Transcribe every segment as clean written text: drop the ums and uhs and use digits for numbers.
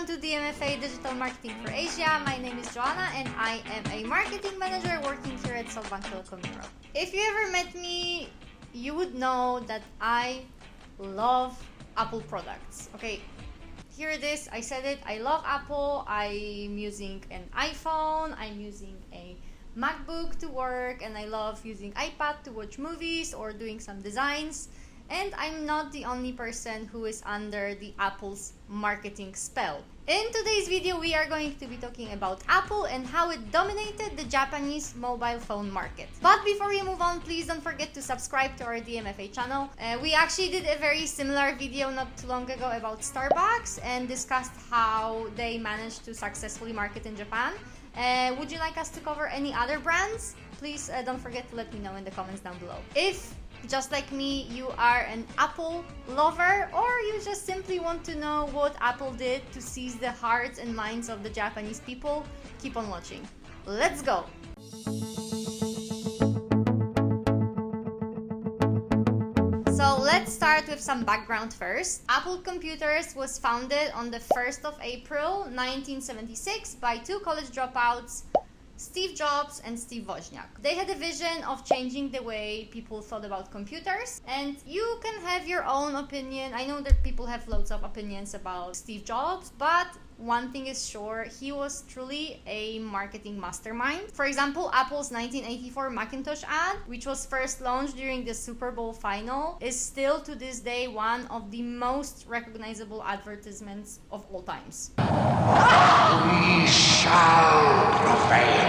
to DMFA Digital Marketing for Asia. My name is Joanna and I am a marketing manager working here at SoftBank Telecom Europe. If you ever met me, you would know that I love Apple products. Okay, here it is. I said it. I love Apple. I'm using an iPhone. I'm using a MacBook to work, and I love using iPad to watch movies or doing some designs. And I'm not the only person who is under the Apple's marketing spell. In today's video, we are going to be talking about Apple and how it dominated the Japanese mobile phone market. But before we move on, please don't forget to subscribe to our DMFA channel. We actually did a very similar video not too long ago about Starbucks and discussed how they managed to successfully market in Japan. Would you like us to cover any other brands? Please don't forget to let me know in the comments down below. If, just like me, you are an Apple lover, or you just simply want to know what Apple did to seize the hearts and minds of the Japanese people, keep on watching. Let's go! So let's start with some background first. Apple Computers was founded on the 1st of April 1976 by two college dropouts, Steve Jobs and Steve Wozniak. They had a vision of changing the way people thought about computers, and you can have your own opinion. I know that people have loads of opinions about Steve Jobs, but one thing is sure, he was truly a marketing mastermind. For example, Apple's 1984 Macintosh ad, which was first launched during the Super Bowl final, is still to this day one of the most recognizable advertisements of all times. We shall prevail.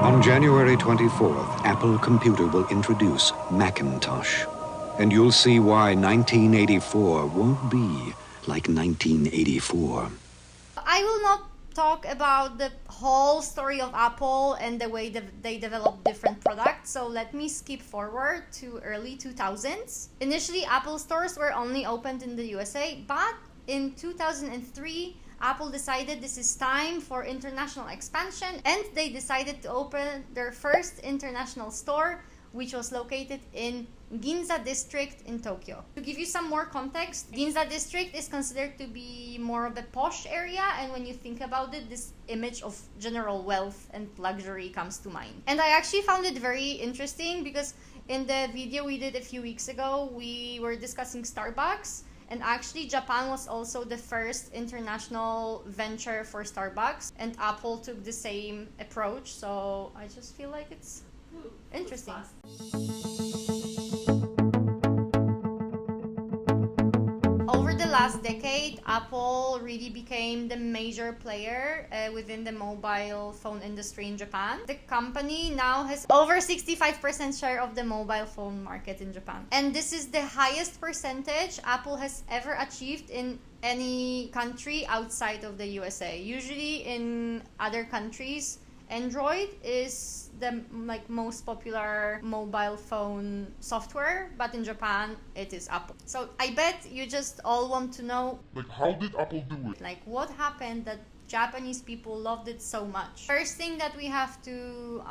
On January 24th, Apple Computer will introduce Macintosh. And you'll see why 1984 won't be like 1984. I will not talk about the whole story of Apple and the way that they developed different products, so let me skip forward to early 2000s. Initially, Apple stores were only opened in the USA, but in 2003, Apple decided this is time for international expansion, and they decided to open their first international store, which was located in Ginza district in Tokyo. To give you some more context, Ginza district is considered to be more of a posh area, and when you think about it, this image of general wealth and luxury comes to mind. And I actually found it very interesting because in the video we did a few weeks ago, we were discussing Starbucks, and actually Japan was also the first international venture for Starbucks, and Apple took the same approach, so I just feel like it's interesting. Over the last decade, Apple really became the major player within the mobile phone industry in Japan. The company now has over 65% share of the mobile phone market in Japan. And this is the highest percentage Apple has ever achieved in any country outside of the USA. Usually in other countries, Android is the most popular mobile phone software, but in Japan it is Apple. So I bet you just all want to know, How did Apple do it? what happened that Japanese people loved it so much. First thing that we have to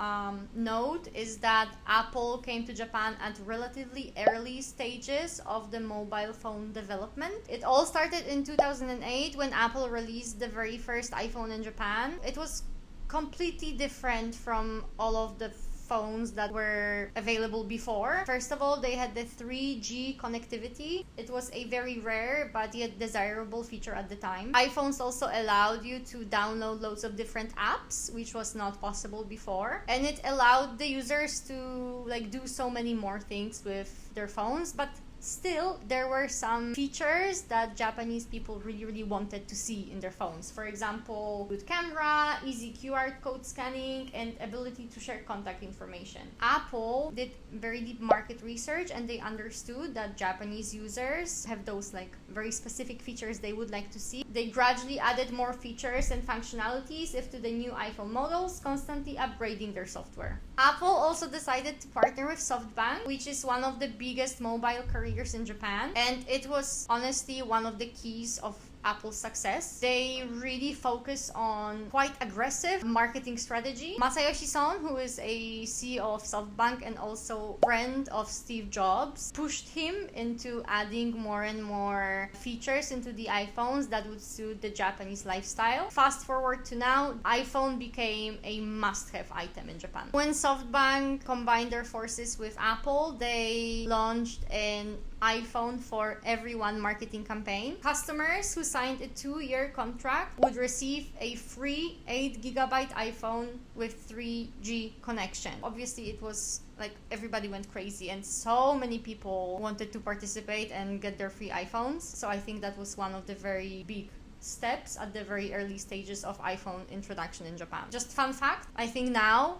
note is that Apple came to Japan at relatively early stages of the mobile phone development. It all started in 2008 when Apple released the very first iPhone in Japan. It was completely different from all of the phones that were available before. First of all, they had the 3G connectivity. It was a very rare but yet desirable feature at the time. iPhones also allowed you to download loads of different apps, which was not possible before. And it allowed the users to do so many more things with their phones, but still, there were some features that Japanese people really wanted to see in their phones. For example, good camera, easy QR code scanning, and ability to share contact information. Apple did very deep market research, and they understood that Japanese users have those very specific features they would like to see. They gradually added more features and functionalities to the new iPhone models, constantly upgrading their software. Apple also decided to partner with SoftBank, which is one of the biggest mobile carriers in Japan, and it was honestly one of the keys of Apple's success. They really focus on quite aggressive marketing strategy. Masayoshi Son, who is a CEO of SoftBank and also friend of Steve Jobs, pushed him into adding more and more features into the iPhones that would suit the Japanese lifestyle. Fast forward to now, iPhone became a must-have item in Japan. When SoftBank combined their forces with Apple, they launched an iPhone for everyone marketing campaign. Customers who signed a 2-year contract would receive a free 8GB iPhone with 3G connection. Obviously, it was like everybody went crazy and so many people wanted to participate and get their free iPhones. So I think that was one of the very big steps at the very early stages of iPhone introduction in Japan. Just fun fact, I think now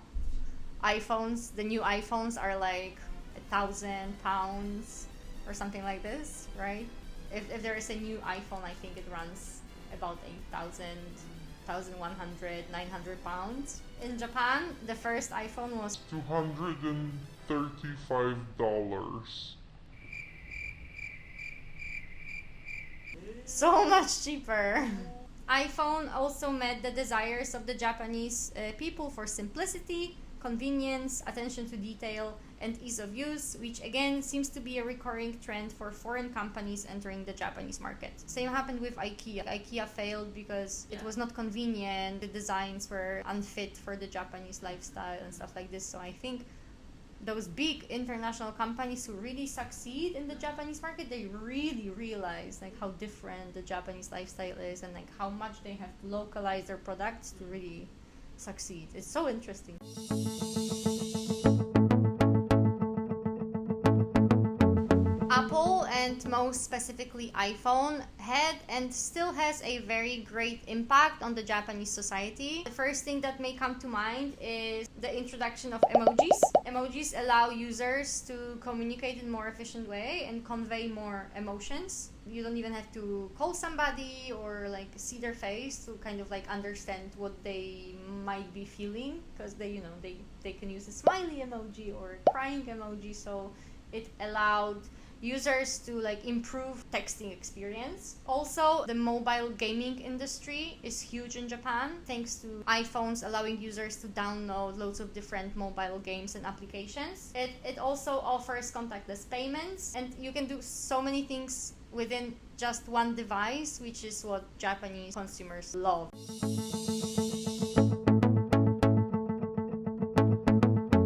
the new iPhones are like £1,000 or something like this, right? If there is a new iPhone, I think it runs about 8,000, 1,100, 900 pounds. In Japan, the first iPhone was $235. so much cheaper. iPhone also met the desires of the Japanese people for simplicity, convenience, attention to detail, and ease of use, which again seems to be a recurring trend for foreign companies entering the Japanese market. Same happened with IKEA. IKEA failed because it was not convenient, the designs were unfit for the Japanese lifestyle and stuff like this. So I think those big international companies who really succeed in the Japanese market, they really realize like how different the Japanese lifestyle is and like how much they have to localize their products to really succeed. It's so interesting. Apple, and most specifically iPhone, had and still has a very great impact on the Japanese society. The first thing that may come to mind is the introduction of emojis. Emojis allow users to communicate in a more efficient way and convey more emotions. You don't even have to call somebody or like see their face to kind of like understand what they might be feeling, because they can use a smiley emoji or crying emoji. So it allowed users to like improve texting experience. Also, the mobile gaming industry is huge in Japan thanks to iPhones allowing users to download loads of different mobile games and applications. It also offers contactless payments, and you can do so many things within just one device, which is what Japanese consumers love.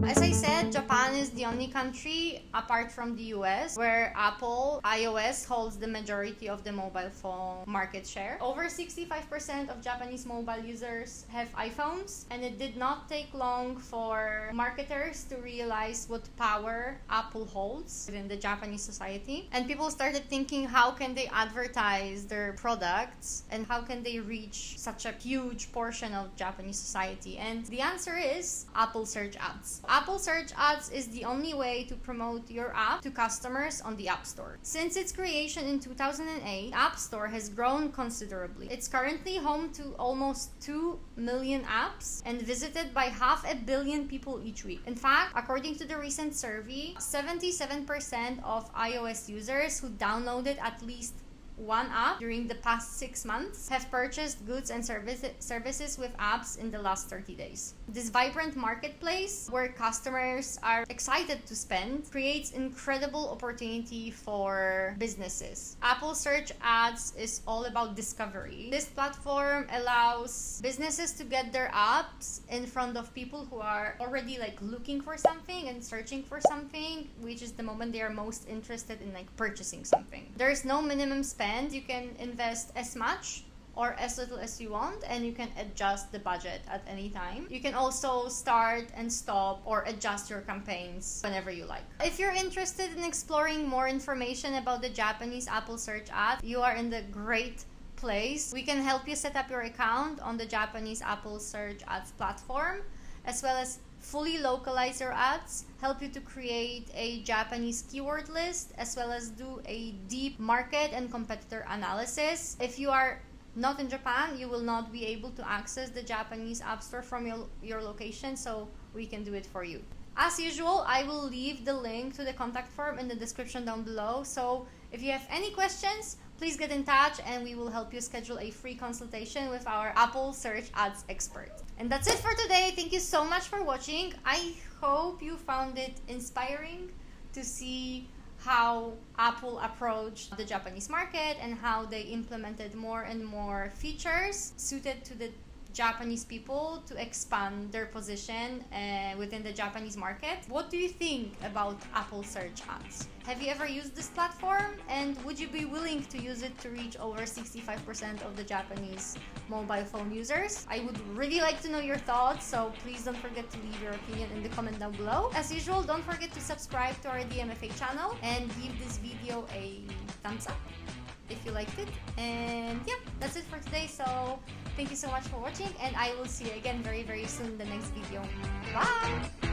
As I said, Japan is the only country apart from the US where Apple iOS holds the majority of the mobile phone market share. Over 65% of Japanese mobile users have iPhones, and it did not take long for marketers to realize what power Apple holds within the Japanese society. And people started thinking, how can they advertise their products and how can they reach such a huge portion of Japanese society? And the answer is Apple Search Ads. Apple Search Ads is the only way to promote your app to customers on the App Store. Since its creation in 2008, App Store has grown considerably. It's currently home to almost 2 million apps and visited by 500 million people each week. In fact, according to the recent survey, 77% of iOS users who downloaded at least one app during the past 6 months have purchased goods and services with apps in the last 30 days. This vibrant marketplace where customers are excited to spend creates incredible opportunity for businesses. Apple Search Ads is all about discovery. This platform allows businesses to get their apps in front of people who are already like looking for something and searching for something, which is the moment they are most interested in like purchasing something. There is no minimum spend. You can invest as much or as little as you want, and you can adjust the budget at any time. You can also start and stop or adjust your campaigns whenever you like. If you're interested in exploring more information about the Japanese Apple Search Ad, you are in the great place. We can help you set up your account on the Japanese Apple Search Ads platform, as well as fully localize your ads, help you to create a Japanese keyword list, as well as do a deep market and competitor analysis. If you are not in Japan, you will not be able to access the Japanese App Store from your location, so we can do it for you. As usual, I will leave the link to the contact form in the description down below, so If you have any questions, please get in touch and we will help you schedule a free consultation with our Apple Search Ads expert. And that's it for today. Thank you so much for watching. I hope you found it inspiring to see how Apple approached the Japanese market and how they implemented more and more features suited to the Japanese people to expand their position within the Japanese market. What do you think about Apple Search Ads? Have you ever used this platform? And would you be willing to use it to reach over 65% of the Japanese mobile phone users? I would really like to know your thoughts, so please don't forget to leave your opinion in the comment down below. As usual, don't forget to subscribe to our DMFA channel and give this video a thumbs up if you liked it. And yeah, that's it for today. So thank you so much for watching, and I will see you again very, very soon in the next video. Bye!